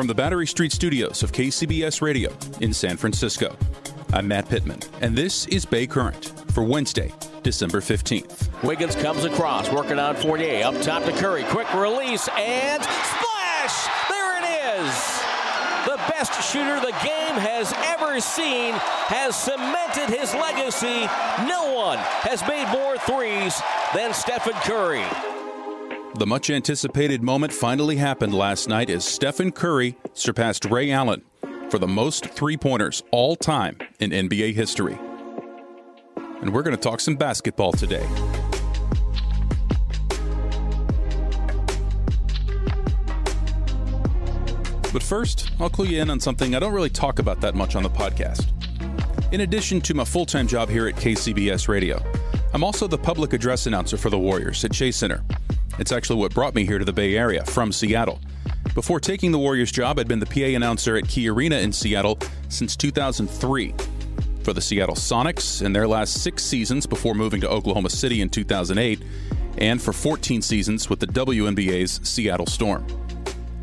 From the Battery Street studios of KCBS Radio in San Francisco, I'm Matt Pitman, and this is Bay Current for Wednesday, December 15th. Wiggins comes across, working on Fournier, up top to Curry, quick release, and splash! There it is! The best shooter the game has ever seen has cemented his legacy. No one has made more threes than Stephen Curry. The much-anticipated moment finally happened last night as Stephen Curry surpassed Ray Allen for the most three-pointers all time in NBA history. And we're going to talk some basketball today. But first, I'll clue you in on something I don't really talk about that much on the podcast. In addition to my full-time job here at KCBS Radio, I'm also the public address announcer for the Warriors at Chase Center. It's actually what brought me here to the Bay Area from Seattle. Before taking the Warriors job, I'd been the PA announcer at Key Arena in Seattle since 2003. For the Seattle Sonics in their last 6 seasons before moving to Oklahoma City in 2008, and for 14 seasons with the WNBA's Seattle Storm.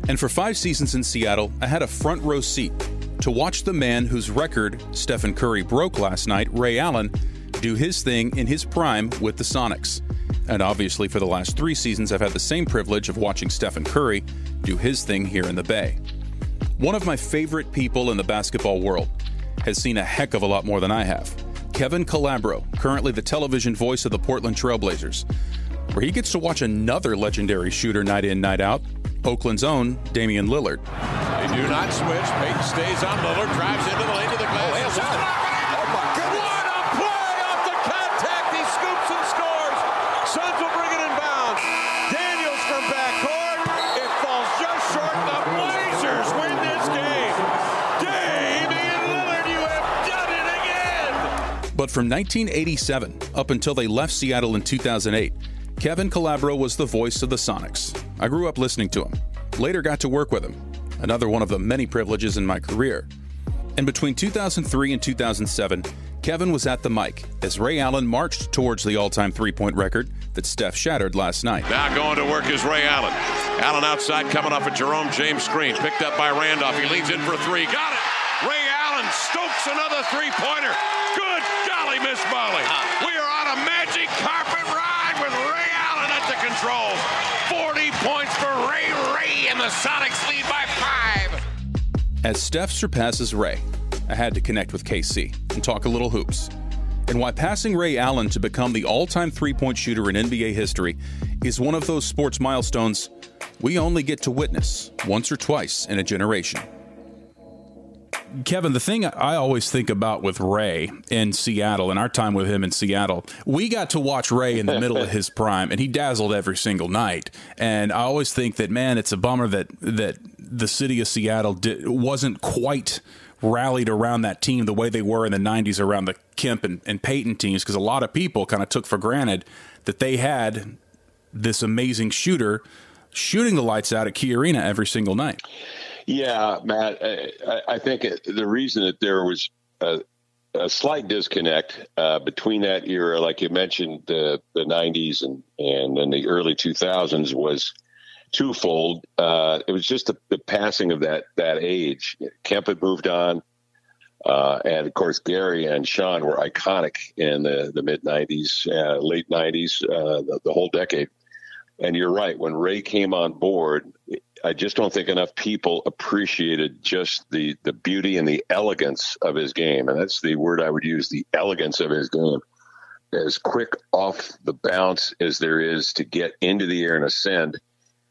And for 5 seasons in Seattle, I had a front row seat to watch the man whose record Stephen Curry broke last night, Ray Allen, do his thing in his prime with the Sonics. And obviously for the last 3 seasons, I've had the same privilege of watching Stephen Curry do his thing here in the Bay. One of my favorite people in the basketball world has seen a heck of a lot more than I have. Kevin Calabro, currently the television voice of the Portland Trailblazers, where he gets to watch another legendary shooter night in, night out, Oakland's own Damian Lillard. They do not switch. Payton stays on Lillard, drives into the lane to the glass. Oh my goodness. What a play off the contact. He scoops and scores. Suns will bring it in bounds. Daniels from backcourt. It falls just short. The Blazers win this game. Damian Lillard, you have done it again. But from 1987 up until they left Seattle in 2008, Kevin Calabro was the voice of the Sonics. I grew up listening to him, later got to work with him, another one of the many privileges in my career. And between 2003 and 2007, Kevin was at the mic as Ray Allen marched towards the all-time three-point record that Steph shattered last night. Now going to work is Ray Allen. Allen outside coming off a Jerome James screen, picked up by Randolph. He leans in for a three, got it! Ray Allen stokes another three-pointer. Good golly, Miss Molly. We are on a magic carpet ride with Ray Allen at the controls. 40 points for Ray, and the Sonics lead by 5. As Steph surpasses Ray, I had to connect with KC and talk a little hoops. And why passing Ray Allen to become the all-time three-point shooter in NBA history is one of those sports milestones we only get to witness once or twice in a generation. Kevin, the thing I always think about with Ray in Seattle and our time with him in Seattle, we got to watch Ray in the middle of his prime, and he dazzled every single night. And I always think that, man, it's a bummer that the city of Seattle wasn't quite rallied around that team the way they were in the 90s around the Kemp and Payton teams, because a lot of people kind of took for granted that they had this amazing shooter shooting the lights out at Key Arena every single night. Yeah, Matt, I think the reason that there was a slight disconnect between that era, like you mentioned, the 90s and then the early 2000s was twofold. It was just the passing of that age. Kemp had moved on, and, of course, Gary and Sean were iconic in the mid-90s, late 90s, the whole decade. And you're right, when Ray came on board, I just don't think enough people appreciated just the beauty and the elegance of his game. And that's the word I would use, the elegance of his game. As quick off the bounce as there is to get into the air and ascend,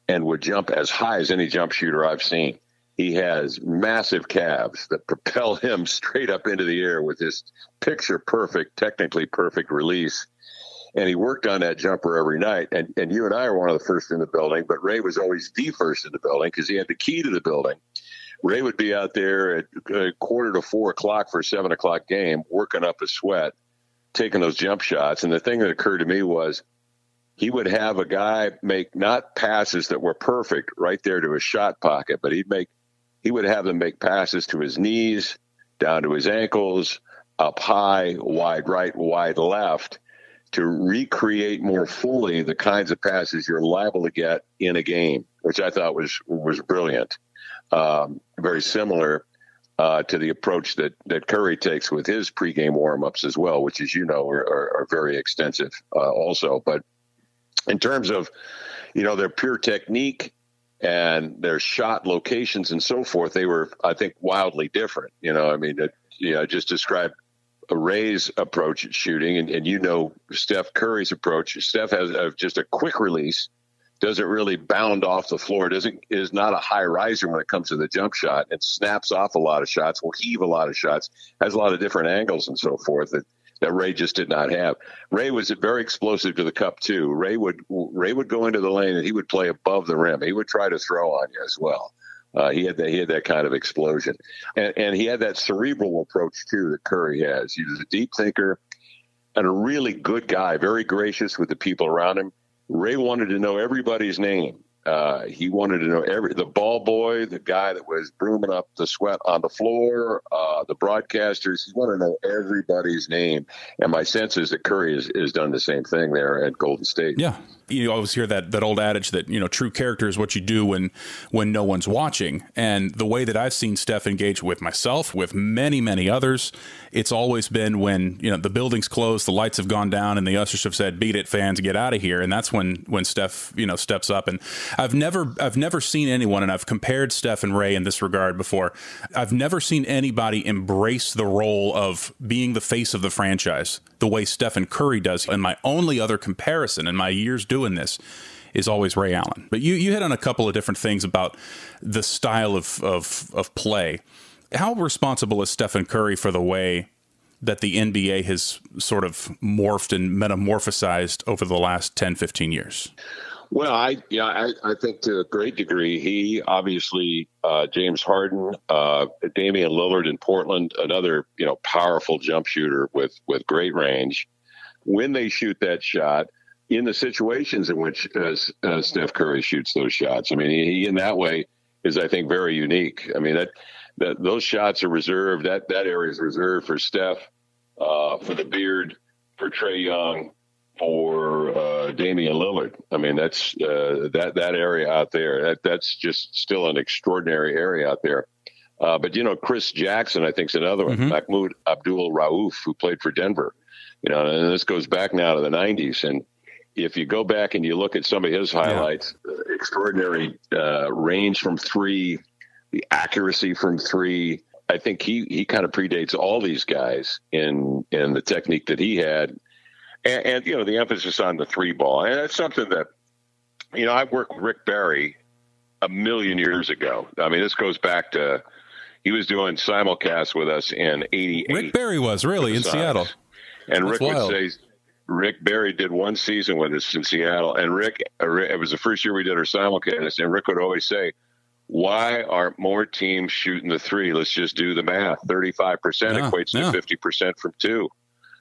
and would jump as high as any jump shooter I've seen. He has massive calves that propel him straight up into the air with this picture-perfect, technically perfect release. And he worked on that jumper every night. And you and I are one of the first in the building, but Ray was always the first in the building because he had the key to the building. Ray would be out there at 3:45 to 4 o'clock for a 7 o'clock game, working up a sweat, taking those jump shots. And the thing that occurred to me was he would have a guy make not passes that were perfect right there to his shot pocket, but he would have them make passes to his knees, down to his ankles, up high, wide right, wide left. to recreate more fully the kinds of passes you're liable to get in a game, which I thought was brilliant. Very similar to the approach that Curry takes with his pregame warm-ups as well, which, as you know, are very extensive also. But in terms of, their pure technique and their shot locations and so forth, they were, I think, wildly different. I just described Ray's approach at shooting, and Steph Curry's approach. Steph has just a quick release, doesn't really bound off the floor, is not a high riser when it comes to the jump shot, and snaps off a lot of shots, will heave a lot of shots, has a lot of different angles and so forth that Ray just did not have. Ray was very explosive to the cup too. Ray would go into the lane and he would play above the rim. He would try to throw on you as well. He had that kind of explosion, and he had that cerebral approach too that Curry has. He was a deep thinker and a really good guy, very gracious with the people around him. Ray wanted to know everybody's name. He wanted to know the ball boy, the guy that was brooming up the sweat on the floor, the broadcasters. He wanted to know everybody's name. And my sense is that Curry has done the same thing there at Golden State. Yeah. You always hear that old adage that, true character is what you do when no one's watching. And the way that I've seen Steph engage with myself, with many, many others, it's always been when, the building's closed, the lights have gone down, and the ushers have said, "Beat it, fans, get out of here." And that's when Steph, steps up. And I've never seen anyone, and I've compared Steph and Ray in this regard before. I've never seen anybody embrace the role of being the face of the franchise the way Stephen Curry does. And my only other comparison in my years doing this is always Ray Allen. But you hit on a couple of different things about the style of play. How responsible is Stephen Curry for the way that the NBA has sort of morphed and metamorphosized over the last 10, 15 years? Well, I think to a great degree, he obviously, James Harden, Damian Lillard in Portland, another, powerful jump shooter with great range. When they shoot that shot in the situations in which Steph Curry shoots those shots, I mean, he in that way is, I think, very unique. I mean, that those shots are reserved. That area is reserved for Steph, for the Beard, for Trae Young, for Damian Lillard. I mean, that's that area out there. That's just still an extraordinary area out there. But Chris Jackson, I think, is another one. Mahmoud Abdul-Rauf, who played for Denver. And this goes back now to the 90s. And if you go back and you look at some of his highlights, extraordinary range from three, the accuracy from three. I think he kind of predates all these guys in the technique that he had. And the emphasis on the three ball. And that's something that, I worked with Rick Barry a million years ago. I mean, this goes back to, he was doing simulcast with us in 88. Rick Barry was really in Seattle. And that's Rick wild. Would say, Rick Barry did one season with us in Seattle. And Rick, it was the first year we did our simulcast. And Rick would always say, why aren't more teams shooting the three? Let's just do the math. 35% equates to 50% from two.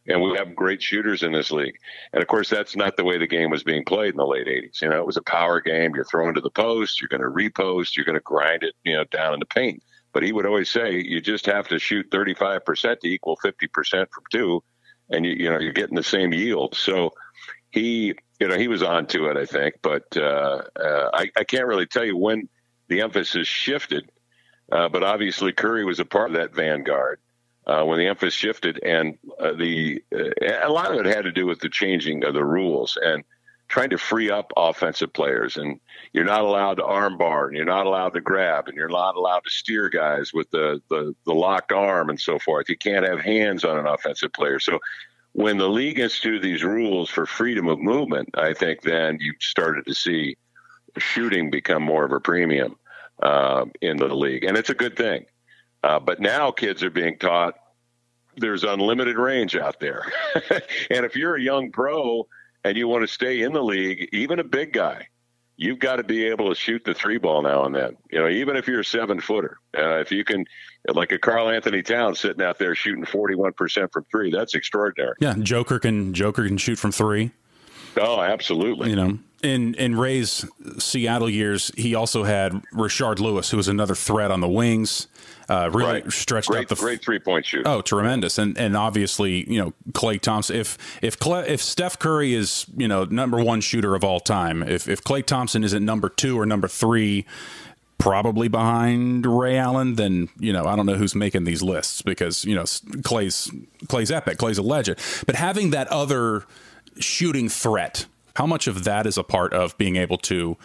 And we have great shooters in this league. And, of course, that's not the way the game was being played in the late 80s. It was a power game. You're throwing to the post. You're going to repost. You're going to grind it, down in the paint. But he would always say you just have to shoot 35% to equal 50% from two, and, you're getting the same yield. So he was on to it, I think. But I can't really tell you when the emphasis shifted. But obviously Curry was a part of that vanguard. When the emphasis shifted, and a lot of it had to do with the changing of the rules and trying to free up offensive players. And you're not allowed to arm bar, and you're not allowed to grab, and you're not allowed to steer guys with the locked arm and so forth. You can't have hands on an offensive player. So when the league instituted these rules for freedom of movement, I think then you started to see shooting become more of a premium in the league, and it's a good thing. But now kids are being taught there's unlimited range out there. And if you're a young pro and you want to stay in the league, even a big guy, you've got to be able to shoot the three ball now and then. Even if you're a 7-footer, if you can, like a Karl Anthony Towns sitting out there shooting 41% from three, that's extraordinary. Yeah, Joker can shoot from three. Oh, absolutely. In Ray's Seattle years, he also had Rashard Lewis, who was another threat on the wings. Really stretched out the great 3-point shooter. Oh, tremendous! And obviously, Klay Thompson. If Steph Curry is number one shooter of all time, if Klay Thompson isn't number 2 or number 3, probably behind Ray Allen, then I don't know who's making these lists, because Klay's epic. Klay's a legend. But having that other shooting threat, how much of that is a part of being able to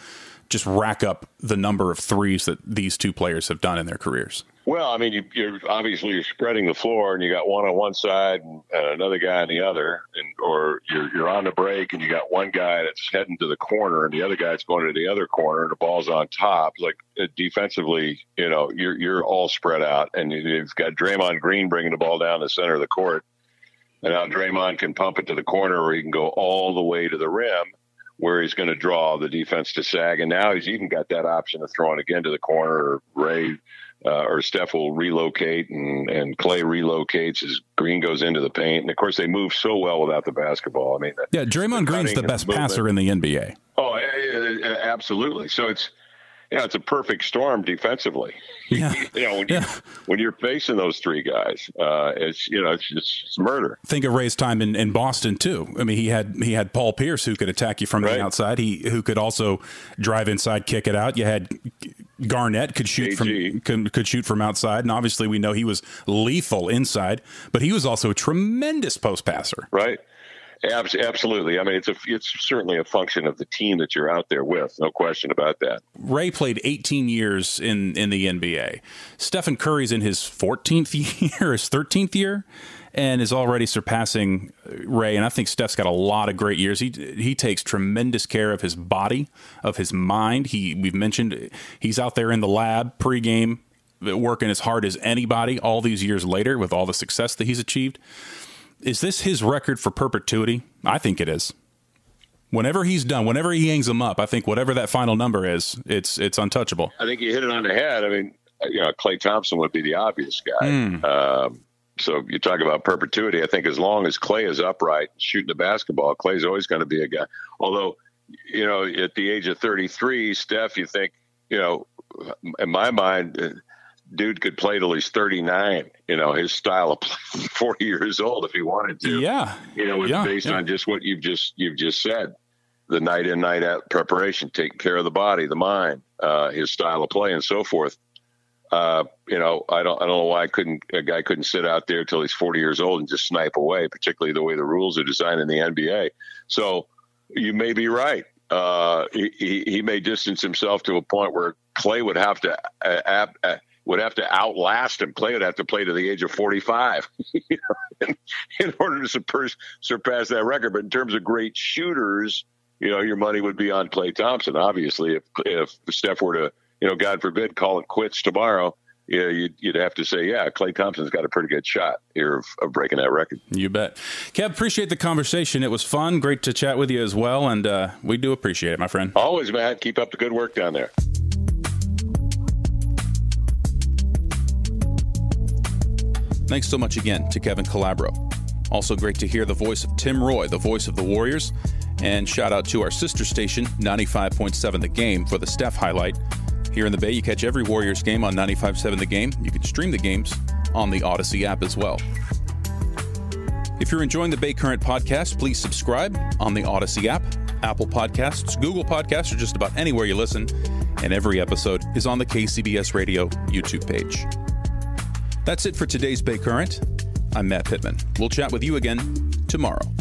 just rack up the number of threes that these two players have done in their careers? Well, I mean, you're obviously spreading the floor, and you got one on one side and another guy on the other, or you're on the break and you got one guy that's heading to the corner and the other guy's going to the other corner, and the ball's on top. Like defensively, you're all spread out, and you've got Draymond Green bringing the ball down the center of the court, and now Draymond can pump it to the corner, or he can go all the way to the rim, where he's going to draw the defense to sag. And now he's even got that option of throwing again to the corner, or Ray or Steph will relocate, and Klay relocates as Green goes into the paint. And, of course, they move so well without the basketball. I mean, Draymond Green's the best passer in the NBA. Oh, absolutely. So it's a perfect storm defensively. Yeah. When you're facing those three guys, it's murder. Think of Ray's time in Boston too. I mean, he had Paul Pierce, who could attack you from the outside. Who could also drive inside, kick it out. You had Garnett could shoot from outside, and obviously we know he was lethal inside. But he was also a tremendous post passer. Right. Absolutely. I mean, it's certainly a function of the team that you're out there with. No question about that. Ray played 18 years in the NBA. Stephen Curry's in his 14th year, his 13th year, and is already surpassing Ray. And I think Steph's got a lot of great years. He takes tremendous care of his body, of his mind. We've mentioned he's out there in the lab pregame, working as hard as anybody all these years later with all the success that he's achieved. Is this his record for perpetuity? I think it is. Whenever he's done, whenever he hangs them up, I think whatever that final number is, it's untouchable. I think you hit it on the head. I mean, Klay Thompson would be the obvious guy. So you talk about perpetuity. I think as long as Klay is upright shooting the basketball, Klay's always going to be a guy. Although, at the age of 33, Steph, you think, in my mind, dude could play till he's 39. His style of play, 40 years old if he wanted to. Yeah. Based on just what you've just said, the night in, night out preparation, taking care of the body, the mind, his style of play, and so forth. I don't know why a guy couldn't sit out there till he's 40 years old and just snipe away, particularly the way the rules are designed in the NBA. So you may be right. He may distance himself to a point where Klay would have to outlast him. Klay would have to play to the age of 45 in order to surpass that record. But in terms of great shooters, your money would be on Klay Thompson. Obviously, if Steph were to, God forbid, call it quits tomorrow, you'd have to say, Klay Thompson's got a pretty good shot here of breaking that record. You bet. Kev, appreciate the conversation. It was fun. Great to chat with you as well. And we do appreciate it, my friend. Always, Matt. Keep up the good work down there. Thanks so much again to Kevin Calabro. Also great to hear the voice of Tim Roy, the voice of the Warriors. And shout out to our sister station, 95.7 The Game, for the Steph highlight. Here in the Bay, you catch every Warriors game on 95.7 The Game. You can stream the games on the Odyssey app as well. If you're enjoying the Bay Current podcast, please subscribe on the Odyssey app, Apple Podcasts, Google Podcasts, or just about anywhere you listen. And every episode is on the KCBS Radio YouTube page. That's it for today's Bay Current. I'm Matt Pitman. We'll chat with you again tomorrow.